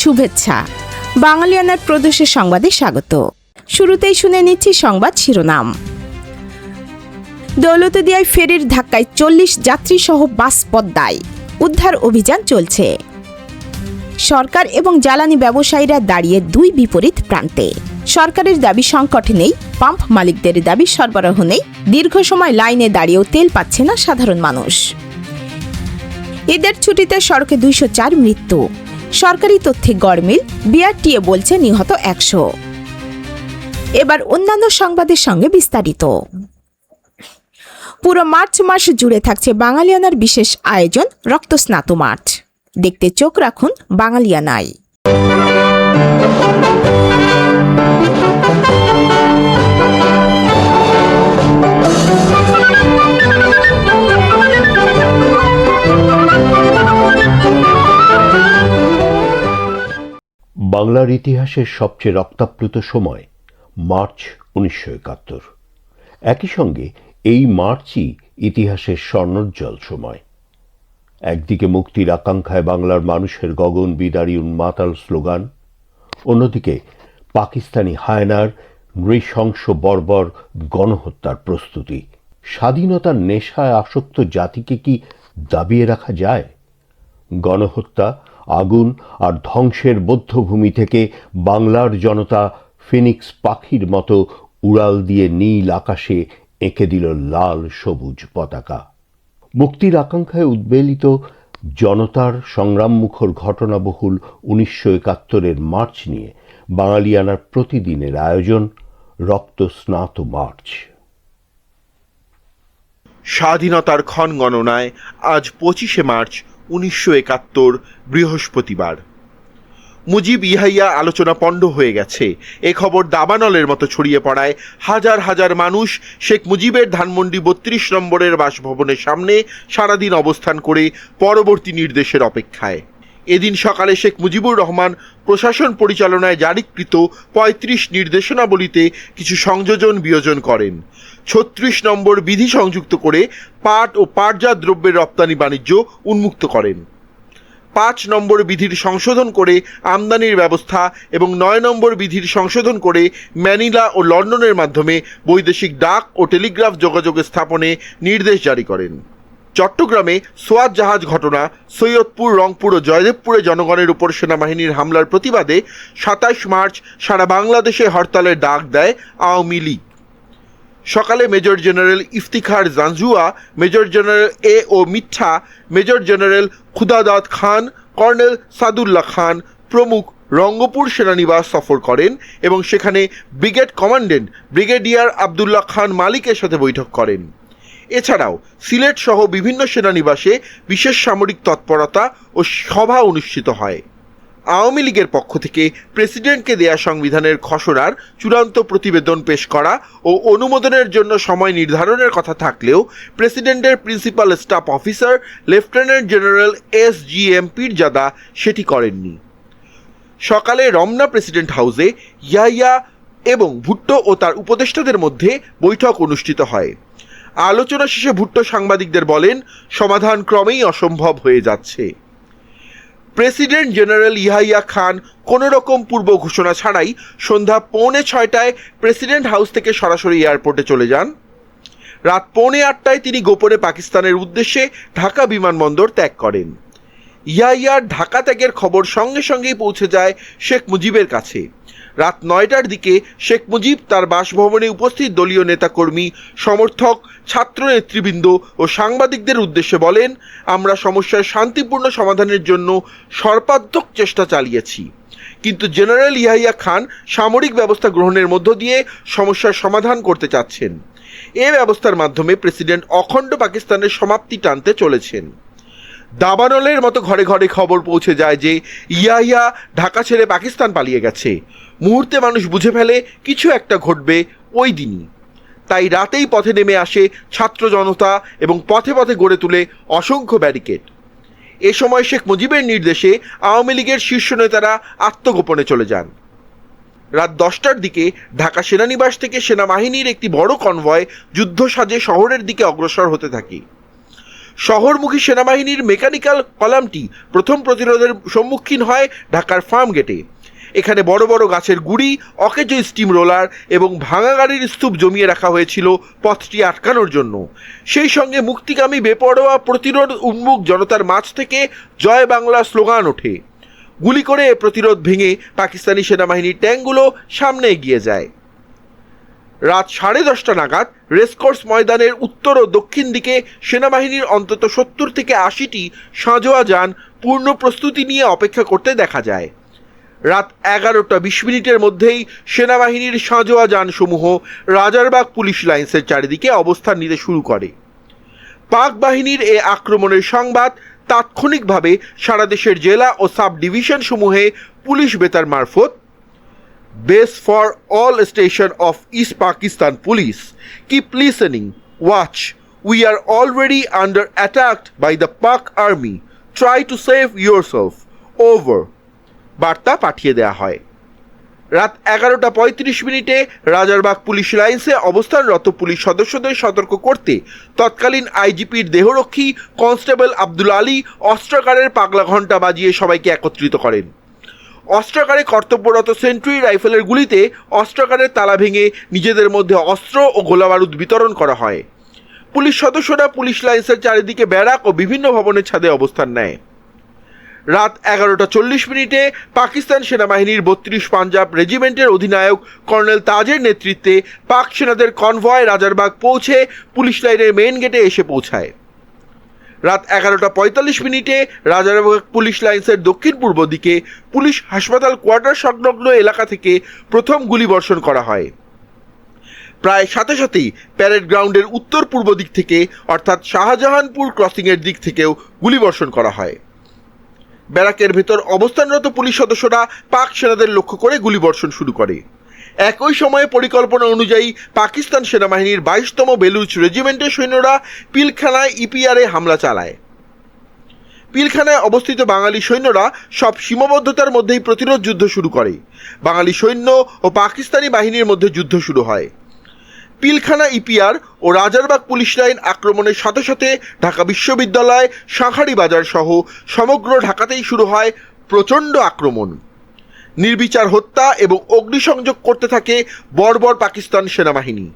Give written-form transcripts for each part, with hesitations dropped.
শুভেচ্ছা। বাঙালিয়ানার প্রদেশের সংবাদে স্বাগত। শুরুতেই শুনে নিচ্ছি সংবাদ শিরোনাম। দৌলতদিয়ায় ফেরির ধাক্কায় 40 যাত্রী সহ বাস পদ্মায়, উদ্ধার অভিযান চলছে। সরকার এবং জ্বালানি ব্যবসায়ীরা দাঁড়িয়ে দুই বিপরীত প্রান্তে। সরকারের দাবি সংকটে নেই, পাম্প মালিকদের দাবি সরবরাহ নেই। দীর্ঘ সময় লাইনে দাঁড়িয়েও তেল পাচ্ছে না সাধারণ মানুষ। ঈদের ছুটিতে সড়কে 204 মৃত্যু। সরকারি তথ্যে গড়মিল, বিআরটিএ বলছে নিহত 100। এবার অন্যান্য সংবাদের সঙ্গে বিস্তারিত। পুরো মার্চ মাস জুড়ে থাকছে বাঙালিয়ানার বিশেষ আয়োজন রক্তস্নাত মার্চ। দেখতে চোখ রাখুন বাঙালিয়ানায়। বাংলার ইতিহাসের সবচেয়ে রক্তাপ্লুত সময় মার্চ 1971। একই সঙ্গে এই মার্চই ইতিহাসের স্বর্ণোজ্জ্বল সময়। একদিকে মুক্তির আকাঙ্ক্ষায় বাংলার মানুষের গগন বিদারী উন্মাতাল স্লোগান, অন্যদিকে পাকিস্তানি হায়নার নৃশংস বর্বর গণহত্যার প্রস্তুতি। স্বাধীনতার নেশায় আসক্ত জাতিকে কি দাবিয়ে রাখা যায়? গণহত্যা, আগুন আর ধ্বংসের বধ্যভূমি থেকে বাংলার জনতা ফিনিক্স পাখির মতো উড়াল দিয়ে নীল আকাশে এঁকে দিল লাল সবুজ পতাকা। মুক্তির আকাঙ্ক্ষায় উদ্বেলিত জনতার সংগ্রামমুখর ঘটনাবহুল 1971-এর মার্চ নিয়ে বাঙালিয়ানার প্রতিদিনের আয়োজন রক্তস্নাত মার্চ। স্বাধীনতার ক্ষণ গণনায় আজ 25শে মার্চ 1971 বৃহস্পতিবার। মুজিব ইহাইয়া আলোচনা পণ্ড হয়ে গেছে এ খবর দাবানলের মতো ছড়িয়ে পড়ায় হাজার হাজার মানুষ শেখ মুজিবের ধানমন্ডি 32 নম্বরের বাসভবনের সামনে সারাদিন অবস্থান করে পরবর্তী নির্দেশের অপেক্ষায়। এদিন সকালে শেখ মুজিবুর রহমান প্রশাসন পরিচালনায় জারিকৃত 35 নির্দেশনাবলীতে কিছু সংযোজন বিয়োজন করেন। 36 নম্বর বিধি সংযুক্ত করে পাট ও পাটজাত দ্রব্যের রপ্তানি বাণিজ্য উন্মুক্ত করেন। 5 নম্বর বিধির সংশোধন করে আমদানির ব্যবস্থা এবং 9 নম্বর বিধির সংশোধন করে ম্যানিলা ও লন্ডনের মাধ্যমে বৈদেশিক ডাক ও টেলিগ্রাফ যোগাযোগ স্থাপনে নির্দেশ জারি করেন। চট্টগ্রামে সোয়াত জাহাজ ঘটনা, সৈয়দপুর, রংপুর ও জয়দেবপুরে জনগণের উপর সেনাবাহিনীর হামলার প্রতিবাদে 27 মার্চ সারা বাংলাদেশে হরতালের ডাক দেয় আওয়ামী লীগ। সকালে major general Iftikhar Janjua, major general A O Mitha, major general Khudadad Khan, colonel Sadullah Khan প্রমুখ রঙ্গপুর সেনানিবাস সফর করেন এবং সেখানে brigade commandant brigadier Abdullah Khan মালিকের সাথে বৈঠক করেন। এছাড়াও সিলেট সহ বিভিন্ন সেনানিবাসে বিশেষ সামরিক তৎপরতা ও সভা অনুষ্ঠিত হয়। আওয়ামী লীগের পক্ষ থেকে প্রেসিডেন্টকে দেয়া সংবিধানের খসড়ার চূড়ান্ত প্রতিবেদন পেশ করা ও অনুমোদনের জন্য সময় নির্ধারণের কথা থাকলেও প্রেসিডেন্টের principal staff officer lieutenant general SGM Pirzada সেটি করেননি। সকালে রমনা প্রেসিডেন্ট হাউসে ইয়াহিয়া এবং ভুট্টো ও তার উপদেষ্টাদের মধ্যে বৈঠক অনুষ্ঠিত হয়। আলোচনা শেষে ভুট্টো সাংবাদিকদের বলেন, সমাধান ক্রমেই অসম্ভব হয়ে যাচ্ছে। প্রেসিডেন্ট জেনারেল ইয়াহিয়া খান কোনো রকম পূর্ব ঘোষণা ছাড়াই সন্ধ্যা 6:45 প্রেসিডেন্ট হাউস থেকে সরাসরি এয়ারপোর্টে চলে যান। রাত 7:45 তিনি গোপনে পাকিস্তানের উদ্দেশ্যে ঢাকা বিমানবন্দর ত্যাগ করেন। ইয়াহিয়ার ঢাকা ত্যাগের খবর সঙ্গে সঙ্গেই পৌঁছে যায় শেখ মুজিবের কাছে। রাত 9টার দিকে শেখ মুজিব তার বাসভবনে উপস্থিত দলীয় নেতাকর্মী, সমর্থক, ছাত্র নেতৃবৃন্দ ও সাংবাদিকদের উদ্দেশ্যে বলেন, আমরা সমস্যার শান্তিপূর্ণ সমাধানের জন্য সর্বাত্মক চেষ্টা চালিয়েছি, কিন্তু জেনারেল ইয়াহিয়া খান সামরিক ব্যবস্থা গ্রহণের মধ্য দিয়ে সমস্যার সমাধান করতে চাচ্ছেন। এ ব্যবস্থার মাধ্যমে প্রেসিডেন্ট অখণ্ড পাকিস্তানের সমাপ্তি টানতে চলেছেন। দাবানলের মতো ঘরে ঘরে খবর পৌঁছে যায় যে ইয়াহিয়া ঢাকা ছেড়ে পাকিস্তান পালিয়ে গেছে। মুহূর্তে মানুষ বুঝে ফেলে কিছু একটা ঘটবে ওই দিনই। তাই রাতেই পথে নেমে আসে ছাত্র জনতা এবং পথে পথে গড়ে তুলে অসংখ্য ব্যারিকেড। এ সময় শেখ মুজিবের নির্দেশে আওয়ামী লীগের শীর্ষ নেতারা আত্মগোপনে চলে যান। রাত 10টার দিকে ঢাকা সেনানিবাস থেকে সেনাবাহিনীর একটি বড় কনভয় যুদ্ধ সাজে শহরের দিকে অগ্রসর হতে থাকে। শহরমুখী সেনাবাহিনীর মেকানিক্যাল কলামটি প্রথম প্রতিরোধের সম্মুখীন হয় ঢাকার ফার্ম গেটে। এখানে বড় বড় গাছের গুড়ি, অকেজো স্টিম রোলার এবং ভাঙা গাড়ির স্তূপ জমিয়ে রাখা হয়েছিল পথটি আটকানোর জন্য। সেই সঙ্গে মুক্তিকামী বেপরোয়া প্রতিরোধ উন্মুখ জনতার মাঝ থেকে জয় বাংলা স্লোগান ওঠে। গুলি করে প্রতিরোধ ভেঙে পাকিস্তানি সেনাবাহিনীর ট্যাঙ্কগুলো সামনে এগিয়ে যায়। রাত 10:30 নাগাদ রেসকোর্স ময়দানের উত্তর ও দক্ষিণ দিকে সেনাবাহিনীর অন্তত 70 থেকে 80টি সাঁজোয়া যান পূর্ণ প্রস্তুতি নিয়ে অপেক্ষা করতে দেখা যায়। রাত 11:20 মধ্যেই সেনাবাহিনীর সাঁজোয়া যানসমূহ রাজারবাগ পুলিশ লাইন্সের চারিদিকে অবস্থান নিতে শুরু করে। পাক বাহিনীর এ আক্রমণের সংবাদ তাৎক্ষণিকভাবে সারা দেশের জেলা ও সাব ডিভিশন সমূহে পুলিশ বেতার মারফত Base for all station of East Pakistan Police. Keep listening. Watch. We are already under attacked by the Pak Army. Try to save yourself. Over. বার্তা পাঠিয়ে দেওয়া হয়। রাত 11:35 রাজারবাগ পুলিশ লাইন্সে অবস্থানরত পুলিশ সদস্যদের সতর্ক করতে তৎকালীন আইজিপির দেহরক্ষী কনস্টেবল আব্দুল আলী অস্ত্রাগারের পাগলা ঘণ্টা বাজিয়ে সবাইকে একত্রিত করেন। অস্ত্রাগারে কর্তব্যরত সেন্ট্রি রাইফেলের গুলিতে অস্ত্রাগারের তালা ভেঙে নিজেদের মধ্যে অস্ত্র ও গোলাবারুদ বিতরণ করা হয়। পুলিশ সদস্যরা পুলিশ লাইন্সের চারিদিকে ব্যারাক ও বিভিন্ন ভবনের ছাদে অবস্থান নেয়। রাত 11:40 পাকিস্তান সেনাবাহিনীর 32 পাঞ্জাব রেজিমেন্টের অধিনায়ক কর্নেল তাজের নেতৃত্বে পাক সেনাদের কনভয় রাজারবাগ পৌঁছে পুলিশ লাইনের মেইন গেটে এসে পৌঁছায়। রাত 11:45 রাজারবাগ পুলিশ লাইন্সের দক্ষিণ পূর্ব দিকে পুলিশ হাসপাতাল কোয়ার্টার সংলগ্ন এলাকা থেকে প্রথম গুলিবর্ষণ করা হয়। প্রায় সাথে সাথেই প্যারেড গ্রাউন্ডের উত্তর পূর্ব দিক থেকে অর্থাৎ শাহজাহানপুর ক্রসিংয়ের দিক থেকেও গুলিবর্ষণ করা হয়। ব্যারাকের ভেতর অবস্থানরত পুলিশ সদস্যরা পাক সেনাদের লক্ষ্য করে গুলিবর্ষণ শুরু করে। একই সময়ে পরিকল্পনা অনুযায়ী পাকিস্তান সেনাবাহিনীর 22তম বেলুচ রেজিমেন্টের সৈন্যরা পিলখানায় ইপিআরে হামলা চালায়। পিলখানায় অবস্থিত বাঙালি সৈন্যরা সব সীমাবদ্ধতার মধ্যেই প্রতিরোধ যুদ্ধ শুরু করে। বাঙালি সৈন্য ও পাকিস্তানি বাহিনীর মধ্যে যুদ্ধ শুরু হয়। পিলখানা ইপিআর ও রাজারবাগ পুলিশ লাইন আক্রমণের সাথে সাথে ঢাকা বিশ্ববিদ্যালয়, শাঁখারি বাজার সহ সমগ্র ঢাকাতেই শুরু হয় প্রচণ্ড আক্রমণ। নির্বিচার হত্যা এবং অগ্নিসংযোগ করতে থাকে বর্বর পাকিস্তান সেনাবাহিনী।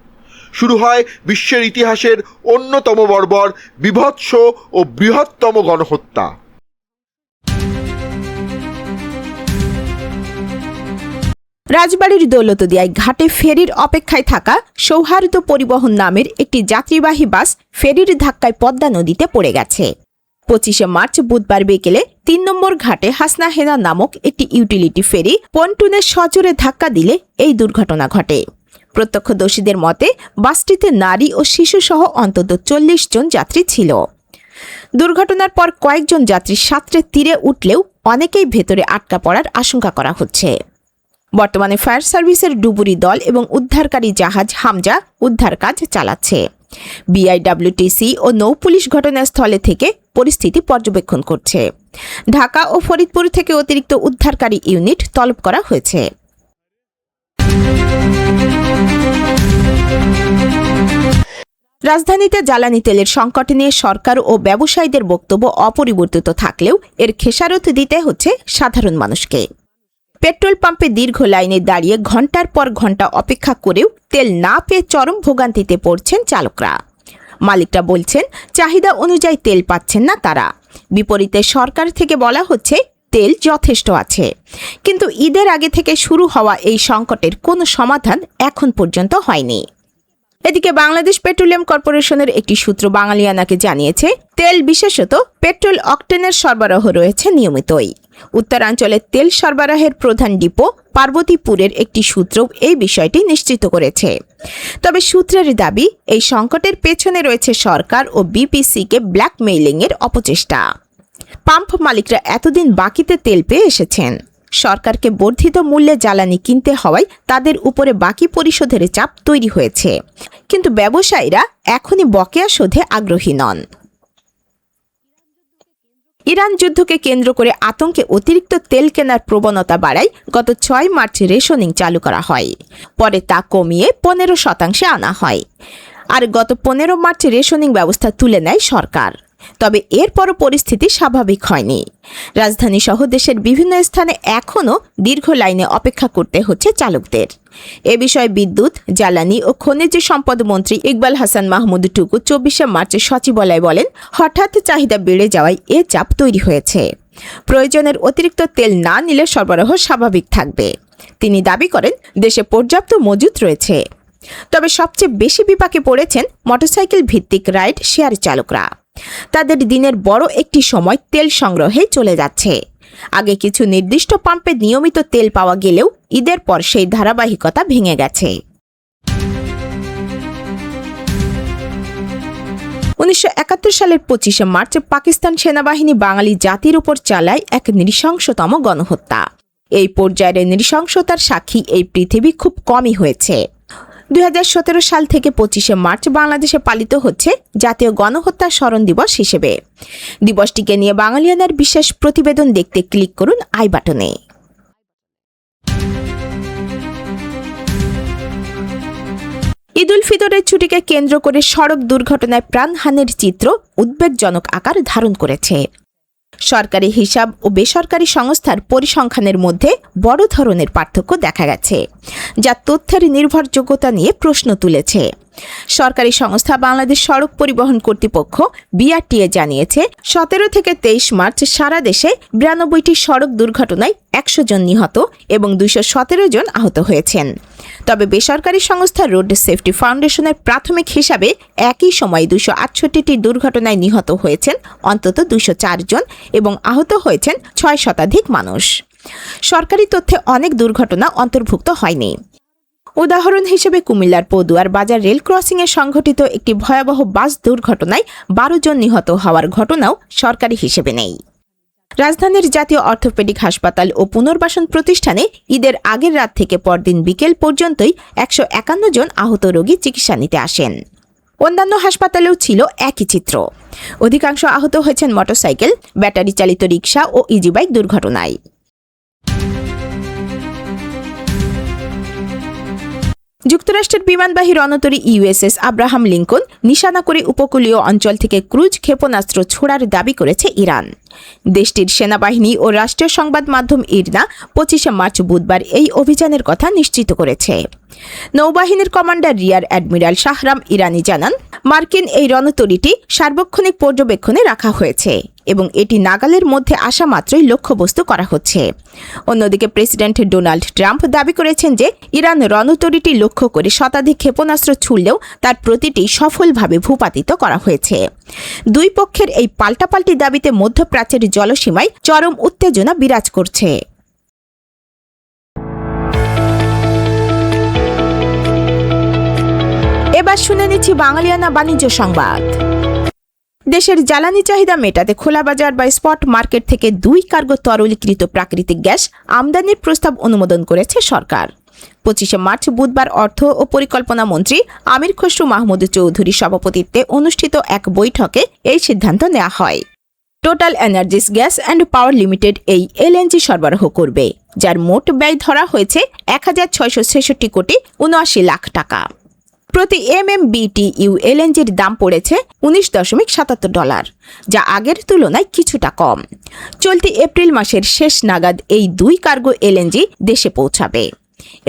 শুরু হয় বিশ্বের ইতিহাসের অন্যতম বর্বর, বীভৎস ও বৃহত্তম গণহত্যা। রাজবাড়ীর দৌলতদিয়ায় ঘাটে ফেরির অপেক্ষায় থাকা সৌহার্দ্য পরিবহন নামের একটি যাত্রীবাহী বাস ফেরির ধাক্কায় পদ্মা নদীতে পড়ে গেছে। 25 মার্চ বুধবার বিকেলে 3 নম্বর ঘাটে হাসনা হেনা নামক একটি ইউটিলিটি ফেরি পন্টুনের সজোরে ধাক্কা দিলে এই দুর্ঘটনা ঘটে। প্রত্যক্ষদর্শীদের মতে বাসটিতে নারী ও শিশুসহ অন্তত 40 জন যাত্রী ছিল। দুর্ঘটনার পর কয়েকজন যাত্রী সাঁতরে তীরে উঠলেও অনেকেই ভেতরে আটকা পড়ার আশঙ্কা করা হচ্ছে। বর্তমানে ফায়ার সার্ভিসের ডুবুরি দল এবং উদ্ধারকারী জাহাজ হামজা উদ্ধার কাজ চালাচ্ছে। বিআইডব্লিউটিসি ও নৌপুলিশ ঘটনাস্থলে থেকে পরিস্থিতি পর্যবেক্ষণ করছে। ঢাকা ও ফরিদপুর থেকে অতিরিক্ত উদ্ধারকারী ইউনিট তলব করা হয়েছে। রাজধানীতে জ্বালানি তেলের সংকট নিয়ে সরকার ও ব্যবসায়ীদের বক্তব্য অপরিবর্তিত থাকলেও এর খেসারত দিতে হচ্ছে সাধারণ মানুষকে। পেট্রোল পাম্পে দীর্ঘ লাইনে দাঁড়িয়ে ঘন্টার পর ঘন্টা অপেক্ষা করেও তেল না পেয়ে চরম ভোগান্তিতে পড়ছেন চালকরা। মালিকরা বলছেন চাহিদা অনুযায়ী তেল পাচ্ছেন না তারা। বিপরীতে সরকার থেকে বলা হচ্ছে তেল যথেষ্ট আছে, কিন্তু ঈদের আগে থেকে শুরু হওয়া এই সংকটের কোনো সমাধান এখন পর্যন্ত হয়নি। এদিকে বাংলাদেশ পেট্রোলিয়াম কর্পোরেশনের একটি সূত্র বাঙালিয়ানাকে জানিয়েছে তেল বিশেষত পেট্রোল অকটেনের সরবরাহ রয়েছে নিয়মিতই। উত্তরাঞ্চলের তেল সরবরাহের প্রধান ডিপো পার্বতীপুরের একটি সূত্র এই বিষয়টি নিশ্চিত করেছে। তবে সূত্রের দাবি এই সংকটের পেছনে রয়েছে সরকার ও বিপিসিকে ব্ল্যাকমেইলিংয়ের অপচেষ্টা। পাম্প মালিকরা এতদিন বাকিতে তেল পেয়ে এসেছেন। সরকারকে বর্ধিত মূল্যে জ্বালানি কিনতে হওয়ায় তাদের উপরে বাকি পরিশোধের চাপ তৈরি হয়েছে, কিন্তু ব্যবসায়ীরা এখনই বকেয়া শোধে আগ্রহী নন। ইরান যুদ্ধকে কেন্দ্র করে আতঙ্কে অতিরিক্ত তেল কেনার প্রবণতা বাড়ায় গত 6 মার্চ রেশনিং চালু করা হয়। পরে তা কমিয়ে 15% আনা হয়। আর গত 15 মার্চ রেশনিং ব্যবস্থা তুলে নেয় সরকার। তবে এরপরও পরিস্থিতি স্বাভাবিক হয়নি। রাজধানী সহ দেশের বিভিন্ন স্থানে এখনও দীর্ঘ লাইনে অপেক্ষা করতে হচ্ছে চালকদের। এ বিষয়ে বিদ্যুৎ, জ্বালানি ও খনিজ সম্পদ মন্ত্রী ইকবাল হাসান মাহমুদ টুকু 24শে মার্চ সচিবালয়ে বলেন, হঠাৎ চাহিদা বেড়ে যাওয়ায় এ চাপ তৈরি হয়েছে। প্রয়োজনের অতিরিক্ত তেল না নিলে সরবরাহ স্বাভাবিক থাকবে। তিনি দাবি করেন, দেশে পর্যাপ্ত মজুত রয়েছে। তবে সবচেয়ে বেশি বিপাকে পড়েছেন মোটরসাইকেল ভিত্তিক রাইড শেয়ার চালকরা। তাদের দিনের বড় একটি সময় তেল সংগ্রহে চলে যাচ্ছে। আগে কিছু নির্দিষ্ট পাম্পে নিয়মিত তেল পাওয়া গেলেও ঈদের পর সেই ধারাবাহিকতা ভেঙে গেছে। 1971 সালের 25শে মার্চ পাকিস্তান সেনাবাহিনী বাঙালি জাতির উপর চালায় এক নৃশংসতম গণহত্যা। এই পর্যায়ের নৃশংসতার সাক্ষী এই পৃথিবী খুব কমই হয়েছে। 2017 সাল থেকে 25শে মার্চ বাংলাদেশে পালিত হচ্ছে জাতীয় গণহত্যা স্মরণ দিবস হিসেবে। দিবসটিকে নিয়ে বাঙালিয়ানার বিশেষ প্রতিবেদন দেখতে ক্লিক করুন আই বাটনে। ঈদ উল ফিতরের ছুটিকে কেন্দ্র করে সড়ক দুর্ঘটনায় প্রাণহানির চিত্র উদ্বেগজনক আকার ধারণ করেছে। সরকারি হিসাব ও বেসরকারি সংস্থার পরিসংখ্যানের মধ্যে বড় ধরনের পার্থক্য দেখা গেছে, যা তথ্যের নির্ভরযোগ্যতা নিয়ে প্রশ্ন তুলেছে। সরকারি সংস্থা বাংলাদেশ সড়ক পরিবহন কর্তৃপক্ষ বিআরটিএ জানিয়েছে, 17 থেকে 23 মার্চ সারা দেশে 92টি সড়ক দুর্ঘটনায় 100 জন নিহত এবং 217 জন আহত হয়েছেন। তবে বেসরকারি সংস্থা রোড সেফটি ফাউন্ডেশনের প্রাথমিক হিসাবে একই সময় 268টি দুর্ঘটনায় নিহত হয়েছেন অন্তত 204 জন এবং আহত হয়েছেন 6 শতাধিক মানুষ। সরকারি তথ্যে অনেক দুর্ঘটনা অন্তর্ভুক্ত হয়নি। উদাহরণ হিসেবে কুমিল্লার পদুয়ার বাজার রেল ক্রসিংয়ে সংঘটিত একটি ভয়াবহ বাস দুর্ঘটনায় 12 জন নিহত হওয়ার ঘটনাও সরকারি হিসেবে নেই। রাজধানীর জাতীয় অর্থোপেডিক হাসপাতাল ও পুনর্বাসন প্রতিষ্ঠানে ঈদের আগের রাত থেকে পরদিন বিকেল পর্যন্তই 151 জন আহত রোগী চিকিৎসা নিতে আসেন। অন্যান্য হাসপাতালেও ছিল একই চিত্র। অধিকাংশ আহত হয়েছেন মোটরসাইকেল, ব্যাটারি চালিত রিকশা ও ইজি বাইক দুর্ঘটনায়। যুক্তরাষ্ট্রের বিমানবাহী রণতরী ইউএসএস আব্রাহাম লিঙ্কন নিশানা করে উপকূলীয় অঞ্চল থেকে ক্রুজ ক্ষেপণাস্ত্র ছোড়ার দাবি করেছে ইরান। দেশটির সেনাবাহিনী ও রাষ্ট্রীয় সংবাদ মাধ্যম ইরনা 25শে মার্চ বুধবার এই অভিযানের কথা নিশ্চিত করেছে। নৌবাহিনীর কমান্ডার রিয়ার অ্যাডমিরাল শাহরাম ইরানি জানান, মার্কিন এই রণতরীটি সার্বক্ষণিক পর্যবেক্ষণে রাখা হয়েছে এবং এটি নাগালের মধ্যে আসা মাত্রই লক্ষ্যবস্তু করা হচ্ছে। অন্যদিকে প্রেসিডেন্ট ডোনাল্ড ট্রাম্প দাবি করেছেন যে ইরান রণতরীটি লক্ষ্য করে শতাধিক ক্ষেপণাস্ত্র ছুড়লেও তার প্রতিটি সফলভাবে ভূপাতিত করা হয়েছে। দুই পক্ষের এই পাল্টাপাল্টি দাবিতে মধ্যপ্রাচ্যের জলসীমায় চরম উত্তেজনা বিরাজ করছে। এবার শুনে নিচ্ছি বাঙালিয়ানা বাণিজ্য সংবাদ। দেশের জ্বালানি চাহিদা মেটাতে খোলা বাজার বা স্পট মার্কেট থেকে 2 কার্গো তরলীকৃত প্রাকৃতিক গ্যাস আমদানির প্রস্তাব অনুমোদন করেছে সরকার। 25শে মার্চ বুধবার অর্থ ও পরিকল্পনা মন্ত্রী আমির খসরু মাহমুদ চৌধুরীর সভাপতিত্বে অনুষ্ঠিত এক বৈঠকে এই সিদ্ধান্ত নেওয়া হয়। Total energies gas and power limited এই এলএনজি সরবরাহ করবে, যার মোট ব্যয় ধরা হয়েছে 1666 কোটি 79 লাখ টাকা। প্রতি MMBTU এলএনজির দাম পড়েছে $19.77, যা আগের তুলনায় কিছুটা কম। চলতি এপ্রিল মাসের শেষ নাগাদ এই 2 কার্গো এলএনজি দেশে পৌঁছাবে।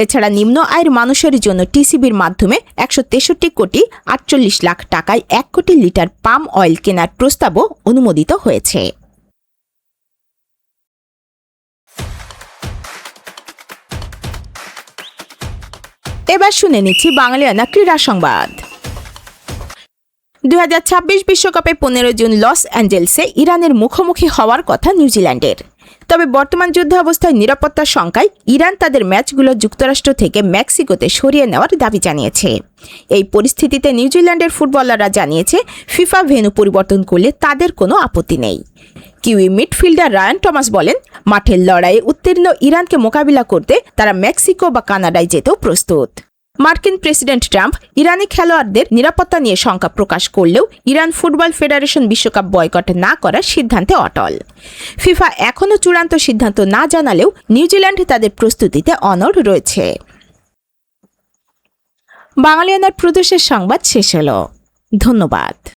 এছাড়া নিম্ন আয়ের মানুষের জন্য টিসিবির মাধ্যমে 163 কোটি 48 লাখ টাকায় 1 কোটি লিটার পাম অয়েল কেনার প্রস্তাবও অনুমোদিত হয়েছে। এবার শুনে নিচ্ছি বাঙালিয়ানা ক্রীড়া সংবাদ। 2026 বিশ্বকাপে 15 জুন লস অ্যাঞ্জেলসে ইরানের মুখোমুখি হওয়ার কথা নিউজিল্যান্ডের। তবে বর্তমান যুদ্ধাবস্থায় নিরাপত্তার শঙ্কায় ইরান তাদের ম্যাচগুলো যুক্তরাষ্ট্র থেকে মেক্সিকোতে সরিয়ে নেওয়ার দাবি জানিয়েছে। এই পরিস্থিতিতে নিউজিল্যান্ডের ফুটবলাররা জানিয়েছে, ফিফা ভেন্যু পরিবর্তন করলে তাদের কোনো আপত্তি নেই। কিউই মিডফিল্ডার রায়ান টমাস বলেন, মাঠের লড়াইয়ে উত্তীর্ণ ইরানকে মোকাবিলা করতে তারা মেক্সিকো বা কানাডায় যেতেও প্রস্তুত। মার্কিন প্রেসিডেন্ট ট্রাম্প ইরানি খেলোয়াড়দের নিরাপত্তা নিয়ে শঙ্কা প্রকাশ করলেও ইরান ফুটবল ফেডারেশন বিশ্বকাপ বয়কট না করার সিদ্ধান্তে অটল। ফিফা এখনও চূড়ান্ত সিদ্ধান্ত না জানালেও নিউজিল্যান্ড তাদের প্রস্তুতিতে অনড় রয়েছে। বাঙালিয়ানার প্রদেশের সংবাদ শেষ হলো। ধন্যবাদ।